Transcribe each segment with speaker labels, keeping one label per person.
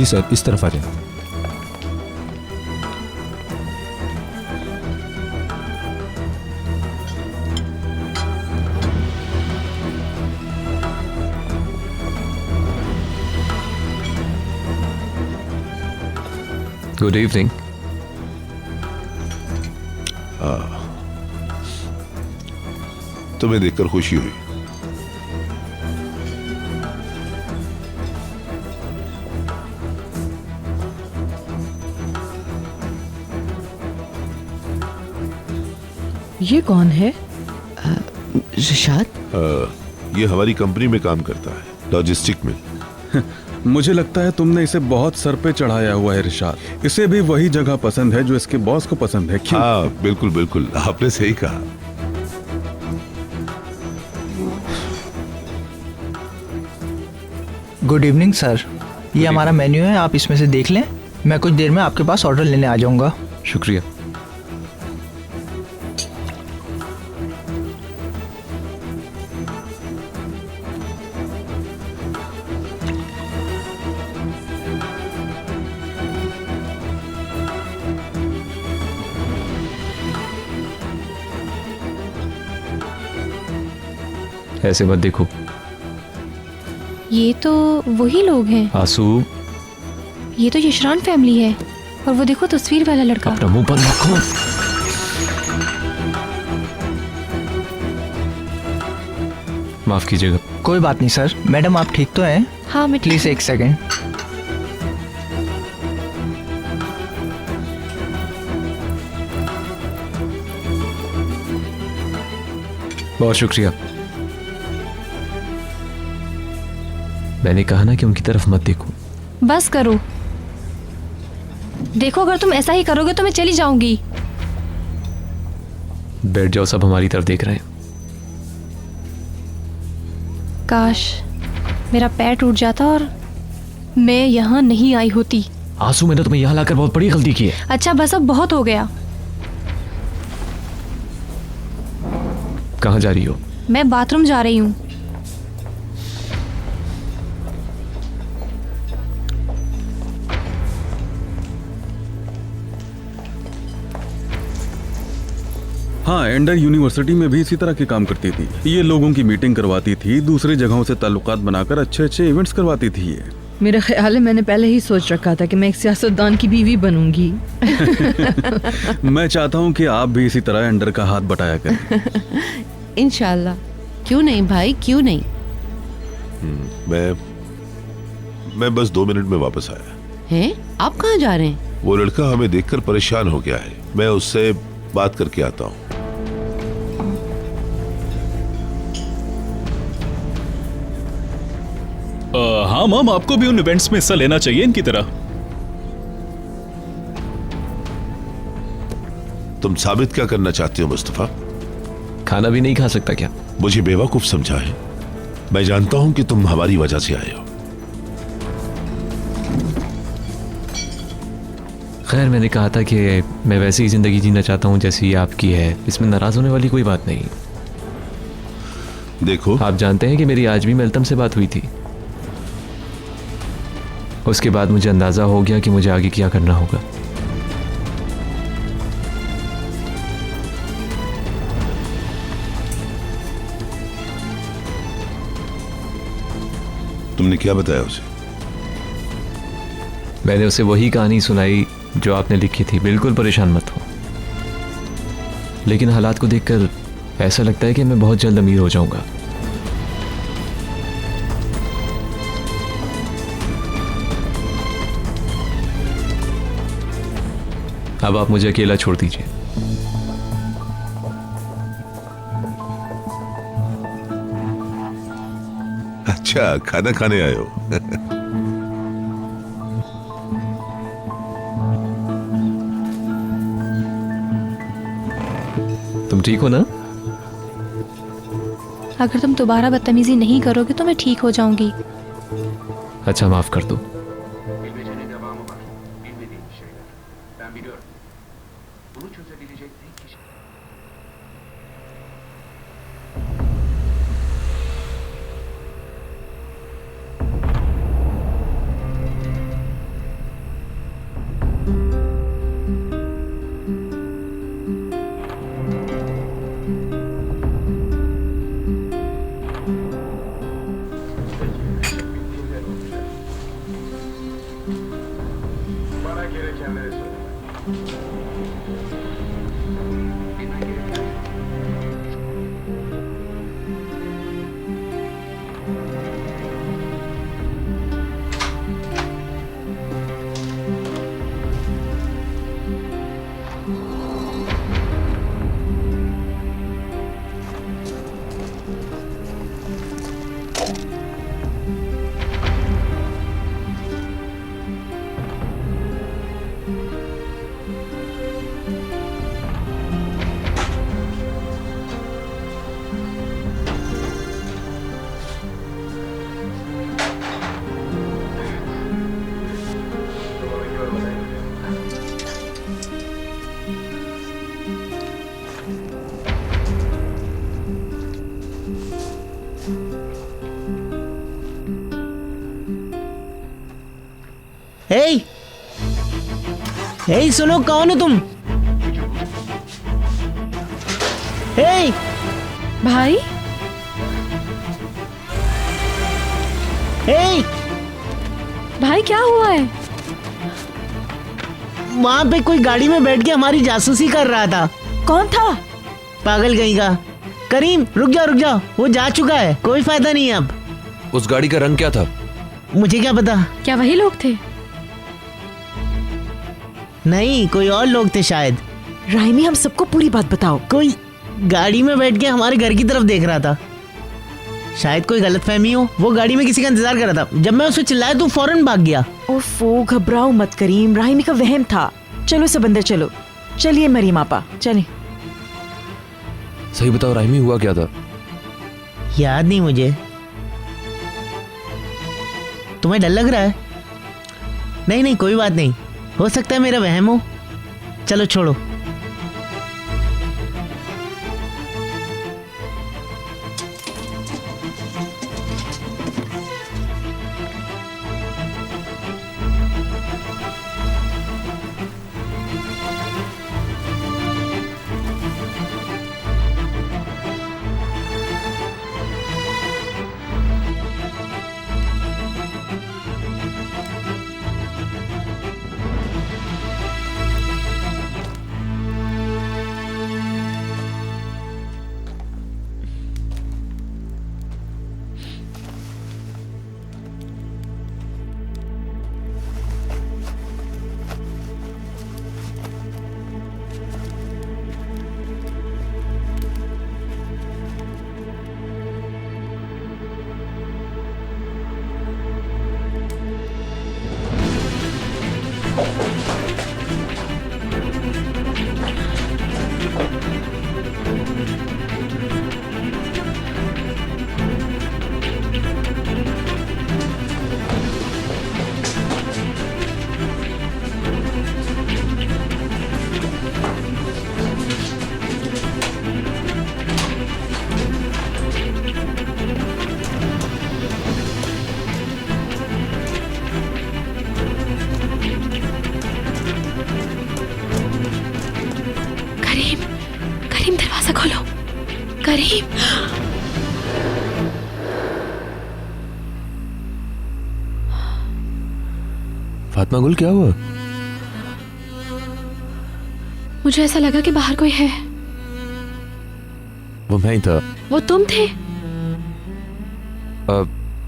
Speaker 1: जी sir, इस तरफ आ जाए।
Speaker 2: Good evening.
Speaker 3: तुम्हें देखकर खुशी हुई।
Speaker 4: ये कौन है?
Speaker 5: रिशाद?
Speaker 3: ये हमारी कंपनी में काम करता है, लॉजिस्टिक में।
Speaker 6: मुझे लगता है तुमने इसे बहुत सर पे चढ़ाया हुआ है रिशाद। इसे भी वही जगह पसंद है जो इसके बॉस को पसंद है। क्यों?
Speaker 3: हाँ बिल्कुल बिल्कुल, आपने सही कहा।
Speaker 5: गुड इवनिंग सर, ये हमारा मेन्यू है, आप इसमें से देख लें। मैं कुछ देर में आपके पास ऑर्डर लेने आ जाऊंगा।
Speaker 2: शुक्रिया। ऐसे मत देखो।
Speaker 7: ये तो वही लोग हैं।
Speaker 2: आंसू,
Speaker 7: ये तो यशरान फैमिली है। और वो देखो तस्वीर वाला लड़का।
Speaker 2: अपना मुंह बंद रखो। माफ कीजिएगा।
Speaker 5: कोई बात नहीं सर। मैडम आप ठीक तो हैं?
Speaker 7: हाँ मैं ठीक
Speaker 5: प्लीज
Speaker 7: हूँ।
Speaker 5: एक सेकेंड।
Speaker 2: बहुत शुक्रिया। मैंने कहा ना कि उनकी तरफ मत देखो।
Speaker 7: बस करो। देखो अगर तुम ऐसा ही करोगे तो मैं चली जाऊंगी।
Speaker 2: बैठ जाओ, सब हमारी तरफ देख रहे हैं।
Speaker 7: काश मेरा पैर टूट जाता और मैं यहाँ नहीं आई होती।
Speaker 2: आंसू, मैंने तुम्हें यहाँ लाकर बहुत बड़ी गलती की है।
Speaker 7: अच्छा बस अब बहुत हो गया।
Speaker 2: कहाँ जा रही हो?
Speaker 7: मैं बाथरूम जा रही हूँ।
Speaker 6: हाँ, एंडर यूनिवर्सिटी में भी इसी तरह के काम करती थी। ये लोगों की मीटिंग करवाती थी, दूसरी जगहों से ताल्लुकात बनाकर अच्छे अच्छे इवेंट्स करवाती थी ये।
Speaker 4: मेरा ख्याल है मैंने पहले ही सोच रखा था कि मैं एक सियासतदान की बीवी बनूंगी।
Speaker 6: मैं चाहता हूँ कि आप भी इसी तरह एंडर का हाथ बटाया करें।
Speaker 8: इंशाल्लाह। क्यों नहीं भाई, क्यों नहीं।
Speaker 3: मैं बस 2 मिनट में वापस आया।
Speaker 8: हैं? आप कहाँ जा रहे हैं?
Speaker 3: वो लड़का हमें देखकर परेशान हो गया है, मैं उससे बात करके आता हूँ।
Speaker 9: हाँ मैम, आपको भी उन इवेंट्स में हिस्सा लेना चाहिए इनकी तरह।
Speaker 3: तुम साबित क्या करना चाहते हो मुस्तफा?
Speaker 2: खाना भी नहीं खा सकता क्या?
Speaker 3: मुझे बेवकूफ समझा है। मैं जानता हूं कि तुम हमारी वजह से आए हो।
Speaker 2: खैर, मैंने कहा था कि मैं वैसी ही जिंदगी जीना चाहता हूँ जैसी आपकी है। इसमें नाराज होने वाली कोई बात नहीं।
Speaker 3: देखो,
Speaker 2: आप जानते हैं कि मेरी आज भी मेल्तम से बात हुई थी। उसके बाद मुझे अंदाजा हो गया कि मुझे आगे क्या करना होगा।
Speaker 3: तुमने क्या बताया उसे?
Speaker 2: मैंने उसे वही कहानी सुनाई जो आपने लिखी थी। बिल्कुल परेशान मत हो। लेकिन हालात को देखकर ऐसा लगता है कि मैं बहुत जल्द अमीर हो जाऊंगा। अब आप मुझे अकेला छोड़ दीजिए।
Speaker 3: अच्छा, खाना खाने आए हो?
Speaker 2: तुम ठीक हो ना?
Speaker 7: अगर तुम दोबारा बदतमीजी नहीं करोगे तो मैं ठीक हो जाऊंगी।
Speaker 2: अच्छा, माफ कर दो।
Speaker 5: हे हे सुनो, कौन हो तुम? हे
Speaker 7: भाई
Speaker 5: हे,
Speaker 7: भाई क्या हुआ है?
Speaker 5: वहां पे कोई गाड़ी में बैठ के हमारी जासूसी कर रहा था।
Speaker 4: कौन था?
Speaker 5: पागल कहीं का। करीम रुक जाओ, वो जा चुका है, कोई फायदा नहीं है अब।
Speaker 1: उस गाड़ी का रंग क्या था?
Speaker 5: मुझे क्या पता।
Speaker 7: क्या वही लोग थे?
Speaker 5: नहीं, कोई और लोग थे शायद।
Speaker 4: राइमी, हम सबको पूरी बात बताओ।
Speaker 5: कोई गाड़ी में बैठ के हमारे घर की तरफ देख रहा था। शायद कोई गलतफहमी हो। वो गाड़ी में किसी का इंतजार कर रहा था। जब मैं उसे चिल्लाया तो फौरन भाग गया।
Speaker 4: ओफो, घबराओ मत करीम, राइमी का वहम था। चलो सब अंदर चलो। चलिए मरीम आपा, चलें।
Speaker 1: सही बताओ राइमी, हुआ क्या था?
Speaker 5: याद नहीं मुझे। तुम्हें डर लग रहा है? नहीं, कोई बात नहीं, हो सकता है मेरा वहम हो। चलो छोड़ो।
Speaker 7: करीम, दरवाजा खोलो। करीम,
Speaker 1: फातिमा गुल, क्या हुआ?
Speaker 7: मुझे ऐसा लगा कि बाहर कोई है।
Speaker 1: वो मैं ही था।
Speaker 7: वो तुम थे?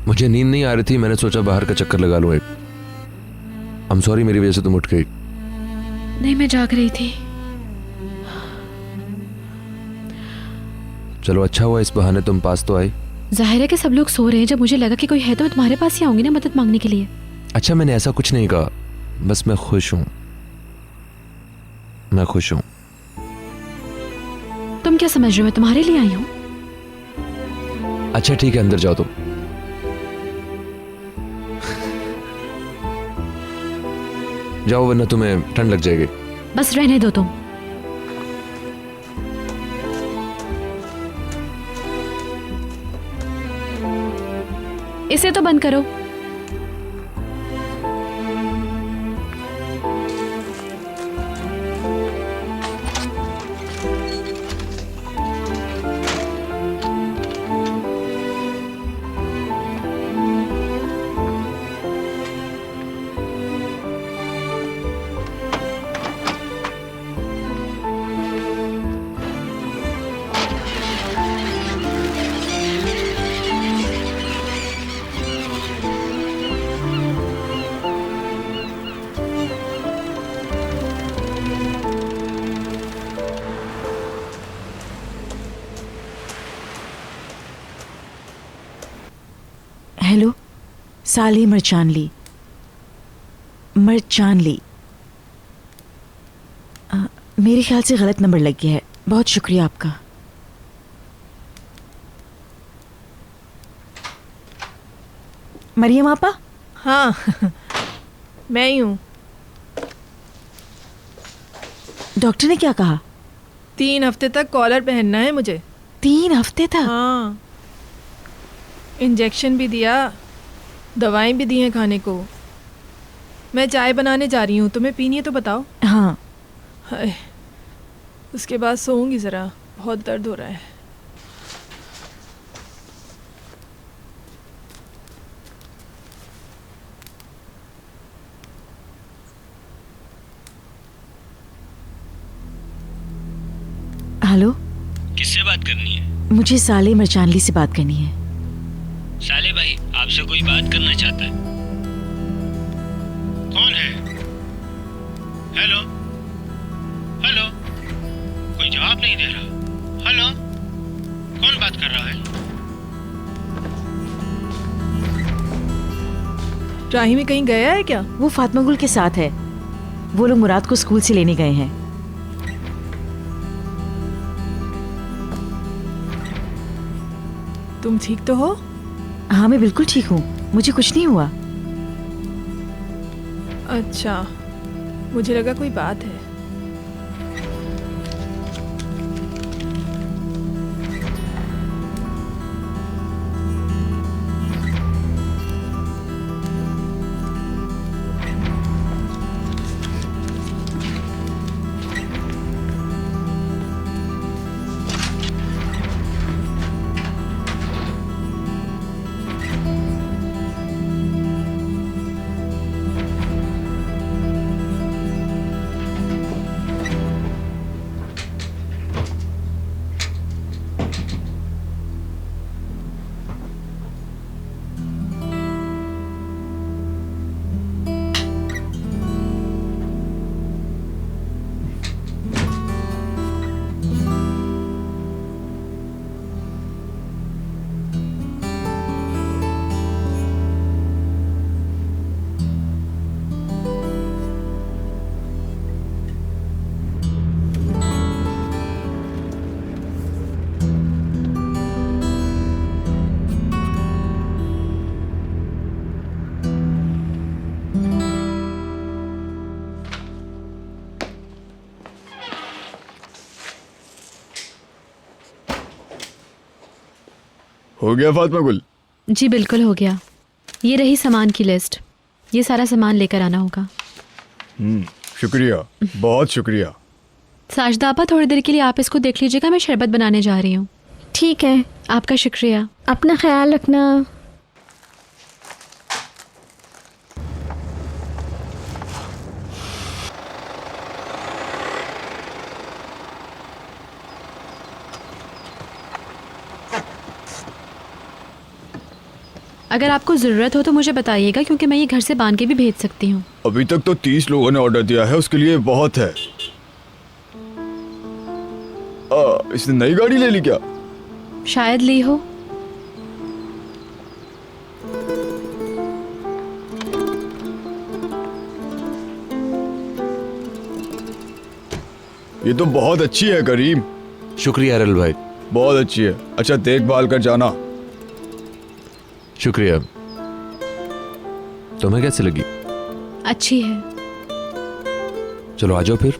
Speaker 1: मुझे नींद नहीं आ रही थी, मैंने सोचा बाहर का चक्कर लगा लूं एक। I'm sorry, मेरी वजह से तुम उठ गई।
Speaker 7: नहीं, मैं जाग रही थी।
Speaker 1: चलो अच्छा हुआ, इस बहाने तुम पास तो आई।
Speaker 7: जाहिर है कि सब लोग सो रहे हैं। जब मुझे लगा कि कोई है तो मैं तुम्हारे पास ही आऊंगी ना मदद मांगने के लिए।
Speaker 1: अच्छा, मैंने ऐसा कुछ नहीं कहा, बस मैं खुश हूं। मैं खुश हूं।
Speaker 7: तुम क्या समझ रहे हो मैं तुम्हारे लिए आई हूँ?
Speaker 1: अच्छा ठीक है, अंदर जाओ तुम। जाओ वरना तुम्हें ठंड लग जाएगी।
Speaker 7: बस रहने दो तुम। इसे तो बंद करो।
Speaker 4: साले मरचानली। मरचानली। मेरे ख्याल से गलत नंबर लग गया है। बहुत शुक्रिया आपका। मरियम आपा?
Speaker 10: हाँ मैं ही हूँ।
Speaker 4: डॉक्टर ने क्या कहा?
Speaker 10: 3 हफ्ते तक कॉलर पहनना है मुझे।
Speaker 4: 3 हफ्ते तक?
Speaker 10: हाँ, इंजेक्शन भी दिया, दवाएं भी दी हैं खाने को। मैं चाय बनाने जा रही हूँ, तुम्हें पीनी है तो बताओ।
Speaker 4: हाँ।
Speaker 10: हाय, उसके बाद सोऊंगी ज़रा, बहुत दर्द हो रहा है।
Speaker 4: हेलो,
Speaker 11: किससे बात करनी है?
Speaker 4: मुझे साले मरचानली से बात करनी है।
Speaker 11: साले भाई आपसे कोई बात करना चाहता है। कौन है? हेलो हेलो, कोई जवाब नहीं दे रहा। हेलो, कौन बात कर रहा है?
Speaker 10: राहिमी कहीं गया है क्या?
Speaker 4: वो फातिमा गुल के साथ है। वो लोग मुराद को स्कूल से लेने गए हैं।
Speaker 10: तुम ठीक तो हो?
Speaker 4: हाँ, मैं बिल्कुल ठीक हूँ, मुझे कुछ नहीं हुआ।
Speaker 10: अच्छा, मुझे लगा कोई बात है।
Speaker 12: हो गया फातिमा गुल?
Speaker 7: जी बिल्कुल हो गया। ये रही सामान की लिस्ट। ये सारा सामान लेकर आना होगा।
Speaker 12: शुक्रिया, बहुत शुक्रिया।
Speaker 7: साजदा आपा, थोड़ी देर के लिए आप इसको देख लीजिएगा, मैं शरबत बनाने जा रही हूँ।
Speaker 13: ठीक है,
Speaker 7: आपका शुक्रिया।
Speaker 13: अपना ख्याल रखना।
Speaker 7: अगर आपको ज़रूरत हो तो मुझे बताइएगा, क्योंकि मैं ये घर से बांध के भी भेज सकती हूँ।
Speaker 12: अभी तक तो 30 लोगों ने ऑर्डर दिया है, उसके लिए बहुत है। इसने नई गाड़ी ले ली क्या?
Speaker 7: शायद ली हो।
Speaker 12: ये तो बहुत अच्छी है करीम।
Speaker 1: शुक्रिया अरल भाई,
Speaker 12: बहुत अच्छी है। अच्छा, देखभाल कर जाना।
Speaker 1: शुक्रिया। तुम्हें कैसी लगी?
Speaker 7: अच्छी है।
Speaker 1: चलो आ जाओ फिर।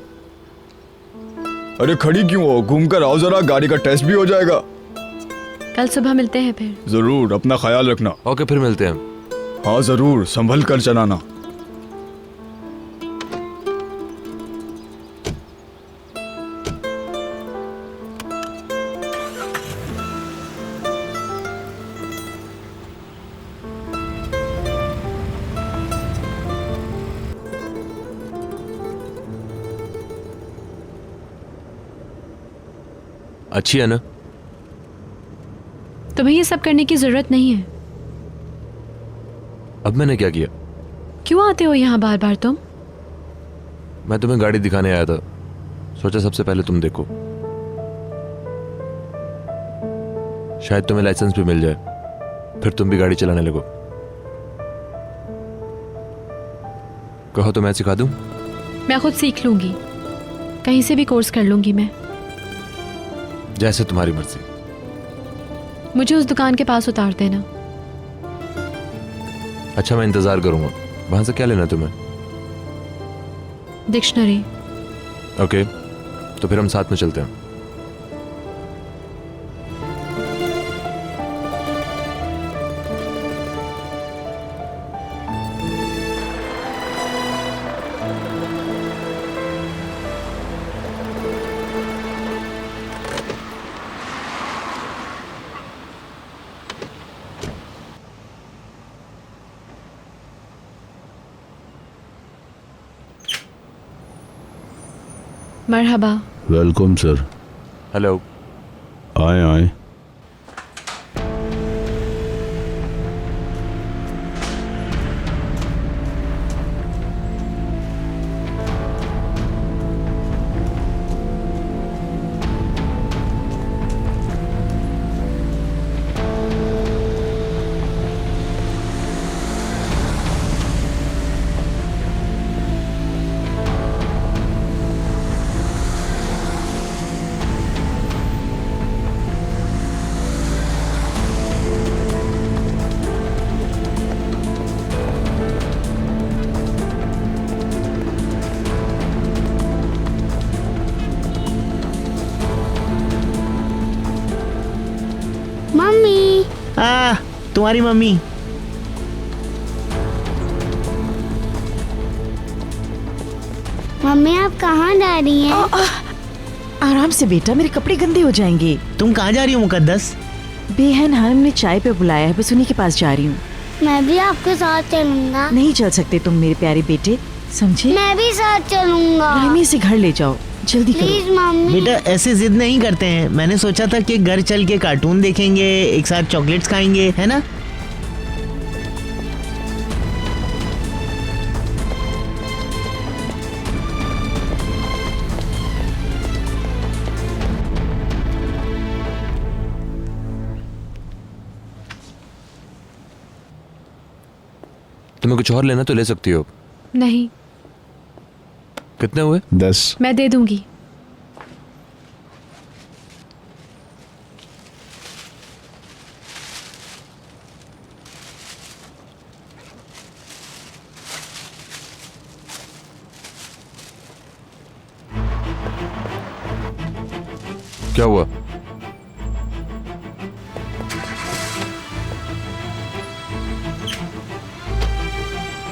Speaker 12: अरे खड़ी क्यों हो? घूम कर आओ जरा, गाड़ी का टेस्ट भी हो जाएगा।
Speaker 7: कल सुबह मिलते हैं फिर।
Speaker 12: जरूर, अपना ख्याल रखना।
Speaker 1: ओके, फिर मिलते हैं।
Speaker 12: हाँ जरूर, संभल कर चलाना।
Speaker 1: अच्छी है ना?
Speaker 7: तुम्हें ये सब करने की जरूरत नहीं है।
Speaker 1: अब मैंने क्या किया?
Speaker 7: क्यों आते हो यहाँ बार बार तुम?
Speaker 1: मैं तुम्हें गाड़ी दिखाने आया था, सोचा सबसे पहले तुम देखो, शायद तुम्हें लाइसेंस भी मिल जाए, फिर तुम भी गाड़ी चलाने लगो। कहो तो मैं सिखा दूं?
Speaker 7: मैं खुद सीख लूंगी, कहीं से भी कोर्स कर लूंगी मैं।
Speaker 1: जैसे तुम्हारी मर्जी।
Speaker 7: मुझे उस दुकान के पास उतार देना।
Speaker 1: अच्छा, मैं इंतजार करूंगा। वहां से क्या लेना तुम्हें?
Speaker 7: डिक्शनरी।
Speaker 1: ओके, तो फिर हम साथ में चलते हैं।
Speaker 7: मरहबा।
Speaker 3: Welcome sir.
Speaker 1: हेलो।
Speaker 3: आए आए।
Speaker 13: मम्मी।
Speaker 5: तुम्हारी मम्मी।
Speaker 13: मम्मी आप कहाँ जा रही हैं?
Speaker 4: आराम से बेटा, मेरे कपड़े गंदे हो जाएंगे।
Speaker 5: तुम कहाँ जा रही हो मुकद्दस?
Speaker 4: बेहन हान ने चाय पे बुलाया है, बस उन्हीं के पास जा रही हूँ।
Speaker 13: मैं भी आपके साथ चलूंगा।
Speaker 4: नहीं चल सकते तुम मेरे प्यारे बेटे, समझे?
Speaker 13: मैं भी साथ चलूंगा।
Speaker 4: रामी से घर ले जाओ, जल्दी
Speaker 13: प्लीज
Speaker 4: करो।
Speaker 13: मम्मी।
Speaker 5: बेटा ऐसे जिद नहीं करते हैं। मैंने सोचा था कि घर चल के कार्टून देखेंगे, एक साथ चॉकलेट्स खाएंगे, है ना?
Speaker 1: तुम्हें कुछ और लेना तो ले सकती हो।
Speaker 7: नहीं,
Speaker 1: कितने हुए?
Speaker 3: 10।
Speaker 7: मैं दे दूंगी।
Speaker 1: क्या हुआ?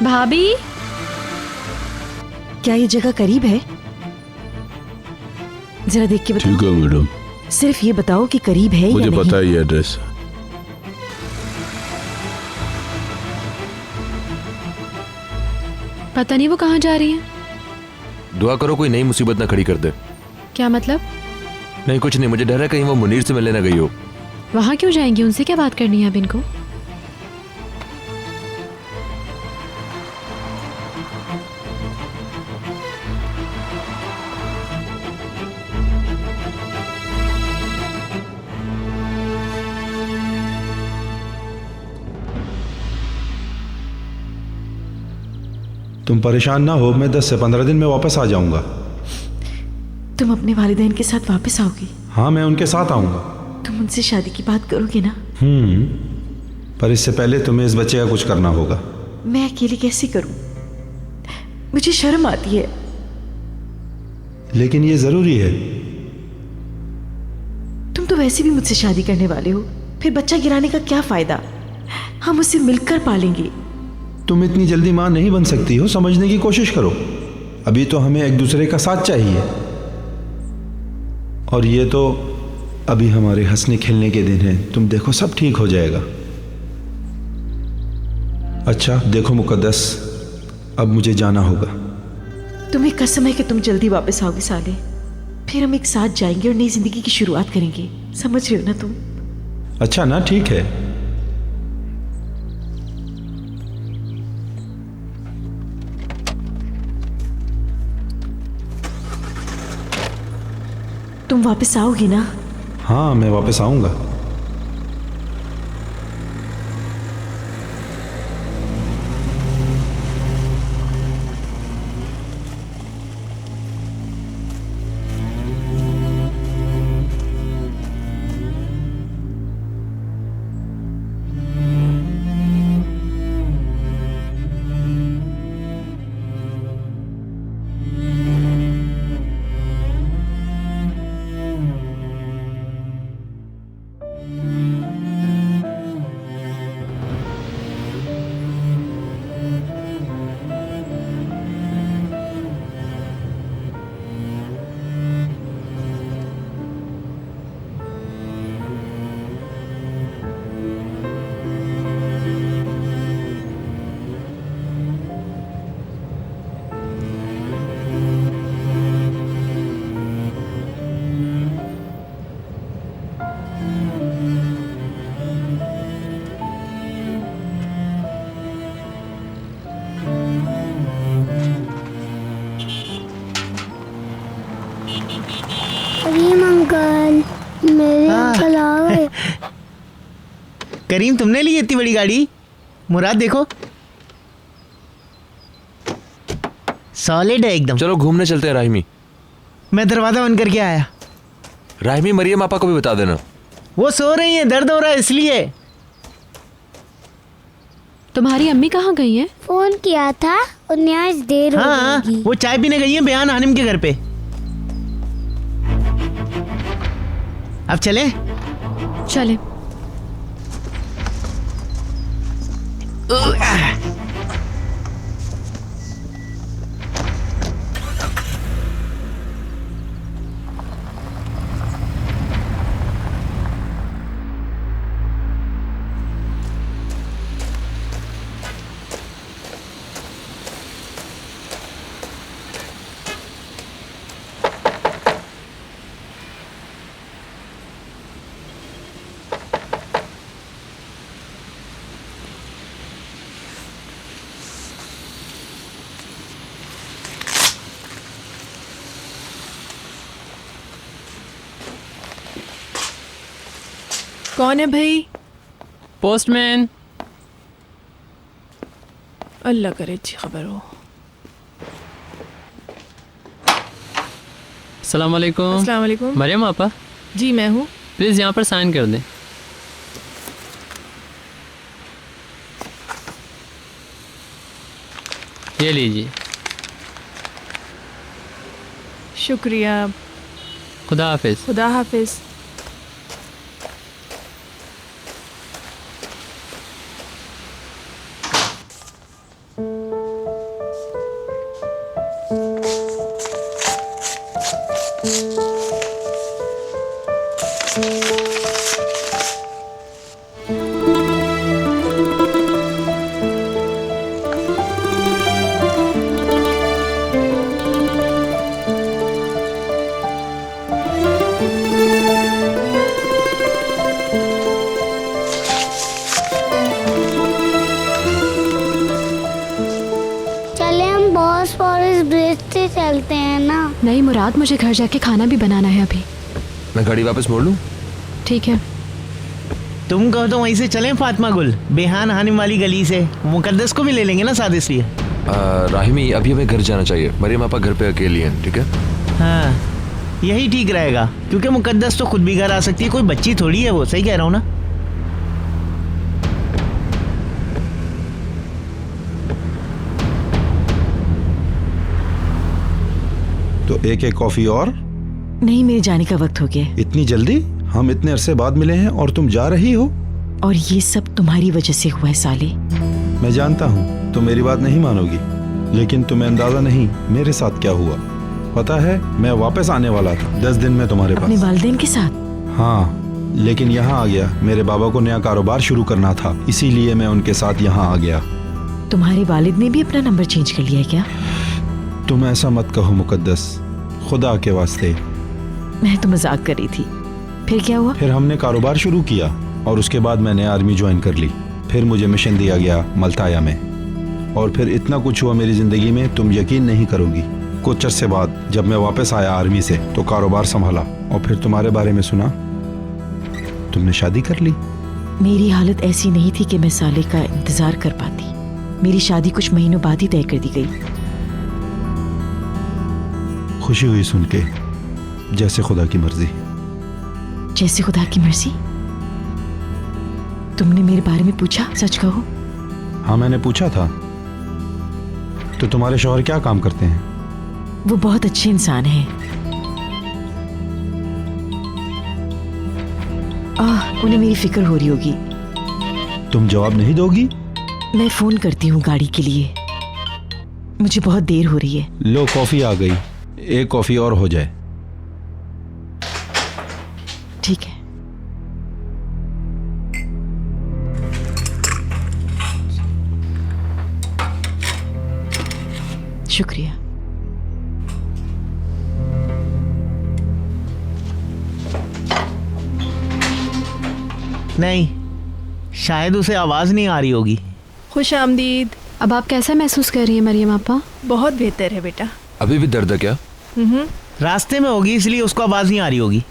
Speaker 7: भाभी,
Speaker 4: क्या ये जगह करीब है? जरा देख के बताओ।
Speaker 3: ठीक है मैडम।
Speaker 4: सिर्फ ये बताओ कि करीब है या
Speaker 3: मुझे
Speaker 4: नहीं।
Speaker 3: पता है ये एड्रेस।
Speaker 7: पता नहीं वो कहाँ जा रही है।
Speaker 1: दुआ करो कोई नई मुसीबत ना खड़ी कर दे।
Speaker 7: क्या मतलब?
Speaker 1: नहीं कुछ नहीं, मुझे डर है कहीं वो मुनीर से मिलने ना गई हो।
Speaker 7: वहाँ क्यों जाएंगी? उनसे क्या बात करनी है अब इनको?
Speaker 12: तुम परेशान ना हो, मैं 10 से 15 दिन में वापस आ जाऊंगा।
Speaker 4: तुम अपने वालिदैन के साथ वापस आओगे?
Speaker 12: हाँ, मैं उनके साथ आऊंगा।
Speaker 4: तुम उनसे शादी की बात करोगे ना?
Speaker 12: पर इससे पहले तुम्हें इस बच्चे का कुछ करना होगा।
Speaker 4: मैं अकेले कैसे करूं? मुझे शर्म आती है।
Speaker 12: लेकिन ये जरूरी है।
Speaker 4: तुम तो वैसे भी मुझसे शादी करने वाले हो, फिर बच्चा गिराने का क्या फायदा? हम उसे मिलकर पालेंगे।
Speaker 12: तुम इतनी जल्दी मां नहीं बन सकती हो, समझने की कोशिश करो। अभी तो हमें एक दूसरे का साथ चाहिए, और ये तो अभी हमारे हंसने खेलने के दिन हैं। तुम देखो सब ठीक हो जाएगा। अच्छा देखो मुकद्दस, अब मुझे जाना होगा।
Speaker 4: तुम्हें कसम है कि तुम जल्दी वापस आओगे साले। फिर हम एक साथ जाएंगे और नई जिंदगी की शुरुआत करेंगे। समझ रहे हो ना तुम?
Speaker 12: अच्छा ना, ठीक है।
Speaker 4: तुम वापस आओगे ना?
Speaker 12: हाँ, मैं वापस आऊंगा।
Speaker 5: करीम, तुमने ली इतनी बड़ी गाड़ी? मुराद देखो, सॉलिड है एकदम।
Speaker 1: चलो घूमने चलते हैं राहिमी।
Speaker 5: मैं दरवाजा बंद करके आया।
Speaker 1: राहिमी, मरियम आपा को भी बता देना।
Speaker 5: वो सो रही है, दर्द हो रहा है इसलिए।
Speaker 7: तुम्हारी अम्मी कहाँ गई हैं?
Speaker 13: फोन किया था, उन्हें आज देर हो
Speaker 5: हाँ,
Speaker 13: जाएगी।
Speaker 5: वो चाय पीने गई है बेहान हानिम के घर पे। अब चले?
Speaker 7: चले।
Speaker 10: कौन है भाई?
Speaker 2: पोस्टमैन।
Speaker 10: अल्लाह करे अच्छी खबर हो।
Speaker 2: अस्सलाम वालेकुम।
Speaker 10: अस्सलाम वालेकुम।
Speaker 2: मरियम आपा,
Speaker 10: जी मैं हूँ।
Speaker 2: प्लीज़ यहाँ पर साइन कर दें। ये लीजिए।
Speaker 10: शुक्रिया।
Speaker 2: खुदा हाफिज़।
Speaker 10: खुदा हाफिज़।
Speaker 13: चले हम बॉस्फोरस ब्रिज से चलते हैं ना।
Speaker 7: नहीं मुराद, मुझे घर जाके खाना भी बनाना है अभी।
Speaker 1: मैं गाड़ी वापस मोड़ लूँ?
Speaker 7: ठीक है।
Speaker 5: तुम कहो तो वहीं से चलें फातिमा गुल, बेहान हानिम वाली गली से। मुकद्दस को भी ले लेंगे ना साथ, इसलिए।
Speaker 1: राहिमी, अभी हमें घर जाना चाहिए। मरियम आपा घर पे अकेली हैं, ठीक है?
Speaker 5: हाँ, यही ठीक रहेगा, क्योंकि मुकद्दस तो खुद भी घर आ सकती है, कोई बच्ची थोड़ी है वो। सही कह रहा हूँ ना?
Speaker 12: तो एक कॉफी और?
Speaker 4: नहीं, मेरे जाने का वक्त हो गया है।
Speaker 12: इतनी जल्दी? हम इतने अरसे बाद मिले हैं और तुम जा रही हो?
Speaker 4: और ये सब तुम्हारी वजह से हुआ है साले।
Speaker 12: मैं जानता हूँ तुम मेरी बात नहीं मानोगी, लेकिन तुम्हें अंदाजा नहीं मेरे साथ क्या हुआ। पता है, मैं वापस आने वाला था 10 दिन में तुम्हारे
Speaker 4: अपने
Speaker 12: पास।
Speaker 4: वालिदैन के साथ?
Speaker 12: हाँ, लेकिन यहाँ आ गया। मेरे बाबा को नया कारोबार शुरू करना था, इसीलिए मैं उनके साथ यहाँ आ गया।
Speaker 4: तुम्हारे वालिद ने भी अपना नंबर चेंज कर लिया है क्या?
Speaker 12: तुम ऐसा मत कहो मुकद्दस, खुदा के वास्ते।
Speaker 4: मैं तो मजाक कर रही थी। फिर क्या हुआ?
Speaker 12: फिर हमने कारोबार शुरू किया और उसके बाद मैंने आर्मी ज्वाइन कर ली। फिर मुझे मिशन दिया गया मल्ताया में, और फिर इतना कुछ हुआ मेरी जिंदगी में, तुम यकीन नहीं करोगी। कुछ अरसे बाद जब मैं वापस आया आर्मी से, तो कारोबार संभाला और फिर तुम्हारे बारे में सुना। तुमने शादी कर ली।
Speaker 4: मेरी हालत ऐसी नहीं थी कि मैं साले का इंतजार कर पाती। मेरी शादी कुछ महीनों बाद ही तय कर दी गई।
Speaker 12: खुशी हुई सुन के, जैसे खुदा की मर्जी।
Speaker 4: जैसे खुदा की मर्जी? तुमने मेरे बारे में पूछा? सच कहो।
Speaker 12: हाँ, मैंने पूछा था। तो तुम्हारे शौहर क्या काम करते हैं?
Speaker 4: वो बहुत अच्छे इंसान हैं। उन्हें मेरी फिक्र हो रही होगी।
Speaker 12: तुम जवाब नहीं दोगी?
Speaker 4: मैं फोन करती हूँ गाड़ी के लिए, मुझे बहुत देर हो रही है।
Speaker 12: लो, कॉफी आ गई। एक कॉफी और हो जाए।
Speaker 4: ठीक है। शुक्रिया।
Speaker 5: नहीं, शायद उसे आवाज नहीं आ रही होगी।
Speaker 10: खुश आमदीद।
Speaker 7: अब आप कैसा महसूस कर रही हैं मरियम आपा?
Speaker 10: बहुत बेहतर है बेटा।
Speaker 1: अभी भी दर्द है क्या?
Speaker 5: रास्ते में होगी, इसलिए उसको आवाज नहीं आ रही होगी।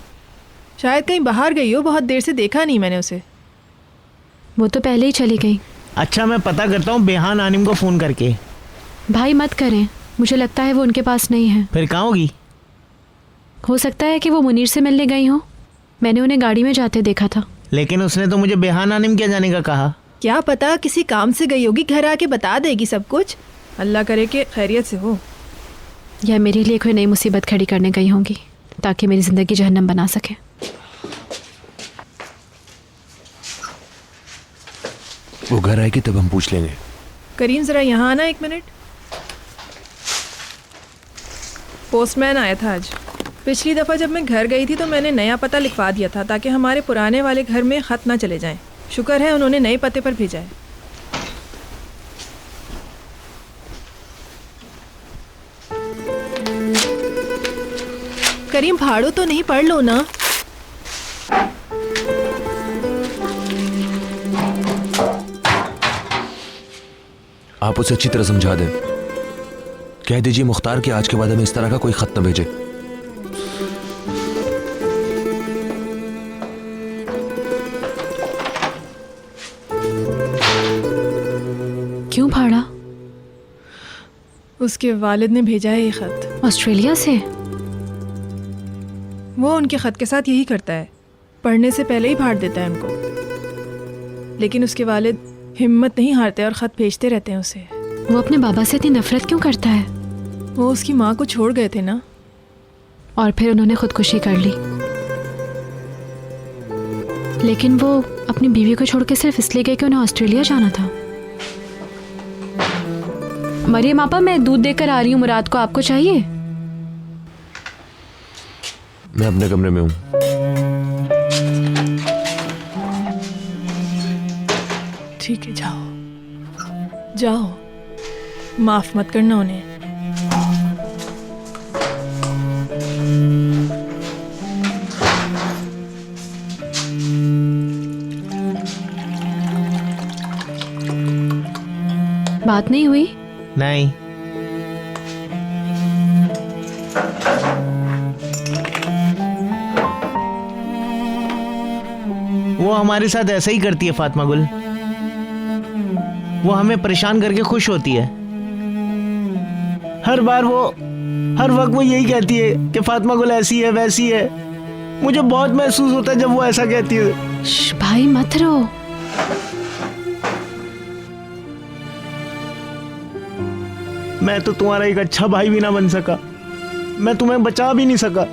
Speaker 10: शायद कहीं बाहर गई हो, बहुत देर से देखा नहीं मैंने उसे।
Speaker 7: वो तो पहले ही चली गई।
Speaker 5: अच्छा, मैं पता करता हूँ बेहान आनिम को फ़ोन करके।
Speaker 7: भाई मत करें, मुझे लगता है वो उनके पास नहीं है।
Speaker 5: फिर कहाँ होगी?
Speaker 7: हो सकता है कि वो मुनीर से मिलने गई हो, मैंने उन्हें गाड़ी में जाते देखा था।
Speaker 5: लेकिन उसने तो मुझे बेहान आनिम क्या जाने का कहा।
Speaker 10: क्या पता, किसी काम से गई होगी, घर आके बता देगी सब कुछ। अल्लाह करे कि खैरियत से हो।
Speaker 7: या मेरे लिए कोई नई मुसीबत खड़ी करने गई होंगी ताकि मेरी ज़िंदगी जहन्नम बना सके।
Speaker 1: वो घर आएगी तब हम पूछ लेंगे।
Speaker 10: करीम ज़रा यहाँ आना 1 मिनट। पोस्टमैन आया था आज। पिछली दफ़ा जब मैं घर गई थी तो मैंने नया पता लिखवा दिया था ताकि हमारे पुराने वाले घर में ख़त ना चले जाएं। शुक्र है उन्होंने नए पते पर भेजा है। करीम फाड़ो तो नहीं, पढ़ लो ना।
Speaker 1: आप उसे अच्छी तरह समझा दें। कह दीजिए मुख्तार कि आज के बाद हमें इस तरह का कोई खत न भेजे।
Speaker 7: क्यों फाड़ा?
Speaker 10: उसके वालिद ने भेजा है ये खत
Speaker 7: ऑस्ट्रेलिया से।
Speaker 10: वो उनके खत के साथ यही करता है, पढ़ने से पहले ही फाड़ देता है उनको। लेकिन उसके वालिद हिम्मत नहीं हारते और ख़त भेजते रहते हैं उसे।
Speaker 7: वो अपने बाबा से इतनी नफरत क्यों करता है?
Speaker 10: वो उसकी माँ को छोड़ गए थे ना,
Speaker 7: और फिर उन्होंने खुदकुशी कर ली। लेकिन वो अपनी बीवी को छोड़ के सिर्फ इसलिए गए कि उन्हें ऑस्ट्रेलिया जाना था। मरियम आपा, मैं दूध देकर आ रही हूँ मुराद को, आपको चाहिए?
Speaker 1: मैं अपने कमरे में हूँ।
Speaker 10: ठीक है, जाओ जाओ, माफ मत करना उन्हें।
Speaker 7: बात नहीं हुई?
Speaker 5: नहीं। वो हमारे साथ ऐसा ही करती है फातिमा गुल। वो हमें परेशान करके खुश होती है। हर वक्त वो यही कहती है कि फातिमा गुल ऐसी है वैसी है। मुझे बहुत महसूस होता है जब वो ऐसा कहती है।
Speaker 7: भाई मत रो।
Speaker 5: मैं तो तुम्हारा एक अच्छा भाई भी ना बन सका, मैं तुम्हें बचा भी नहीं सका,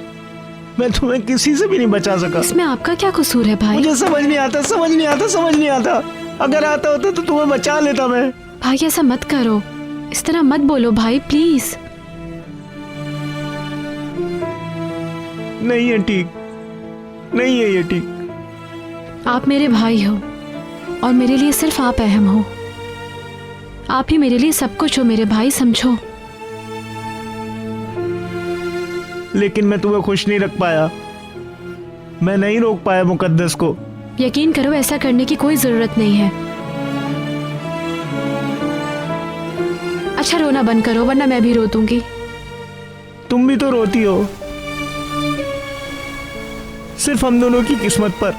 Speaker 5: मैं तुम्हें किसी से भी नहीं बचा सका।
Speaker 7: इसमें आपका क्या कसूर है भाई?
Speaker 5: मुझे समझ नहीं आता। अगर आता होता तो तुम्हें बचा लेता मैं।
Speaker 7: भाई ऐसा मत करो, इस तरह मत बोलो भाई, प्लीज।
Speaker 5: नहीं है ये ठीक।
Speaker 7: आप मेरे भाई हो और मेरे लिए सिर्फ आप अहम हो। आप ही मेरे लिए सब कुछ हो मेरे भाई, समझो।
Speaker 5: लेकिन मैं तुम्हें खुश नहीं रख पाया, मैं नहीं रोक पाया मुकद्दस को।
Speaker 7: यकीन करो ऐसा करने की कोई जरूरत नहीं है। अच्छा रोना बंद करो वरना मैं भी रो दूंगी।
Speaker 5: तुम भी तो रोती हो, सिर्फ हम दोनों की किस्मत पर।